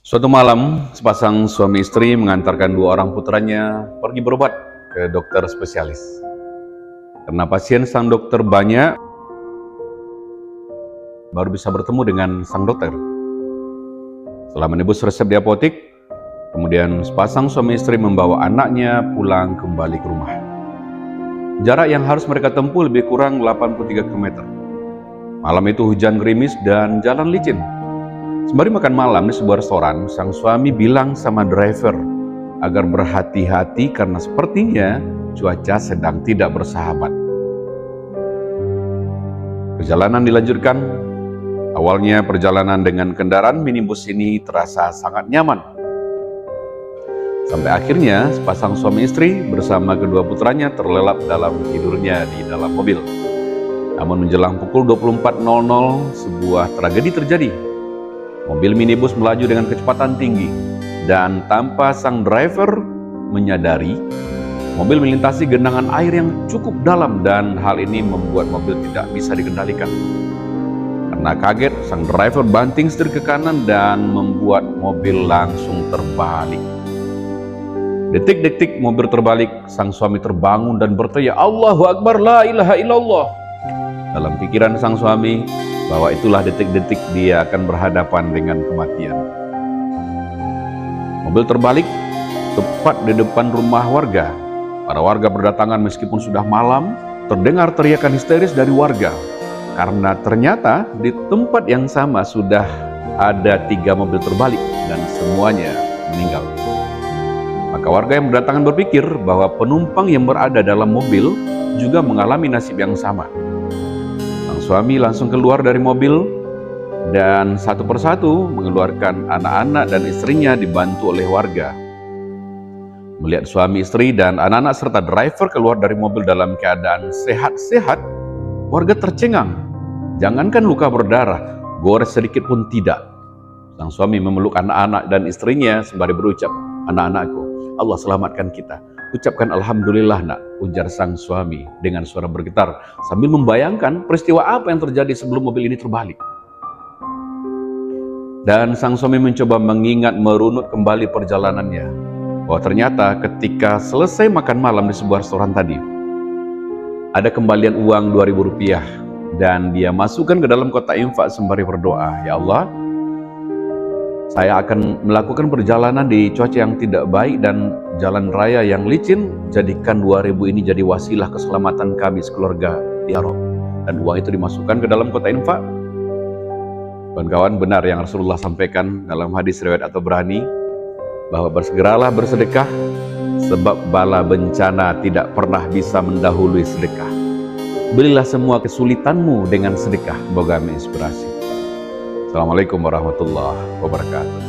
Suatu malam, sepasang suami istri mengantarkan dua orang putranya pergi berobat ke dokter spesialis. Karena pasien sang dokter banyak, baru bisa bertemu dengan sang dokter. Setelah menebus resep di apotik, kemudian sepasang suami istri membawa anaknya pulang kembali ke rumah. Jarak yang harus mereka tempuh lebih kurang 83 km. Malam itu hujan gerimis dan jalan licin. Sembari makan malam di sebuah restoran, sang suami bilang sama driver agar berhati-hati karena sepertinya cuaca sedang tidak bersahabat. Perjalanan dilanjutkan. Awalnya perjalanan dengan kendaraan minibus ini terasa sangat nyaman. Sampai akhirnya sepasang suami istri bersama kedua putranya terlelap dalam tidurnya di dalam mobil. Namun menjelang pukul 24.00 sebuah tragedi terjadi. Mobil minibus melaju dengan kecepatan tinggi dan tanpa sang driver menyadari, mobil melintasi genangan air yang cukup dalam dan hal ini membuat mobil tidak bisa dikendalikan. Karena kaget, sang driver banting setir ke kanan dan membuat mobil langsung terbalik. Detik-detik mobil terbalik, sang suami terbangun dan berteriak, "Allahu Akbar, la ilaha illallah." Dalam pikiran sang suami, bahwa itulah detik-detik dia akan berhadapan dengan kematian. Mobil terbalik tepat di depan rumah warga. Para warga berdatangan meskipun sudah malam, terdengar teriakan histeris dari warga. Karena ternyata di tempat yang sama sudah ada 3 mobil terbalik dan semuanya meninggal. Maka warga yang berdatangan berpikir bahwa penumpang yang berada dalam mobil juga mengalami nasib yang sama. Suami langsung keluar dari mobil dan satu persatu mengeluarkan anak-anak dan istrinya dibantu oleh warga. Melihat suami istri dan anak-anak serta driver keluar dari mobil dalam keadaan sehat-sehat, warga tercengang. Jangankan luka berdarah, gores sedikit pun tidak. Sang suami memeluk anak-anak dan istrinya sembari berucap, "Anak-anakku, Allah selamatkan kita. Ucapkan alhamdulillah nak," ujar sang suami dengan suara bergetar sambil membayangkan peristiwa apa yang terjadi sebelum mobil ini terbalik. Dan sang suami mencoba mengingat merunut kembali perjalanannya, bahwa ternyata ketika selesai makan malam di sebuah restoran tadi, ada kembalian uang Rp2.000 dan dia masukkan ke dalam kotak infak sembari berdoa, "Ya Allah, saya akan melakukan perjalanan di cuaca yang tidak baik dan jalan raya yang licin. Jadikan 2.000 ini jadi wasilah keselamatan kami sekeluarga, ya Rabb." Dan uang itu dimasukkan ke dalam kotak infak. Kawan-kawan, benar yang Rasulullah sampaikan dalam hadis riwayat At-Tabrani, bahwa bersegeralah bersedekah, sebab bala bencana tidak pernah bisa mendahului sedekah. Belilah semua kesulitanmu dengan sedekah. Semoga menginspirasi. Assalamualaikum warahmatullahi wabarakatuh.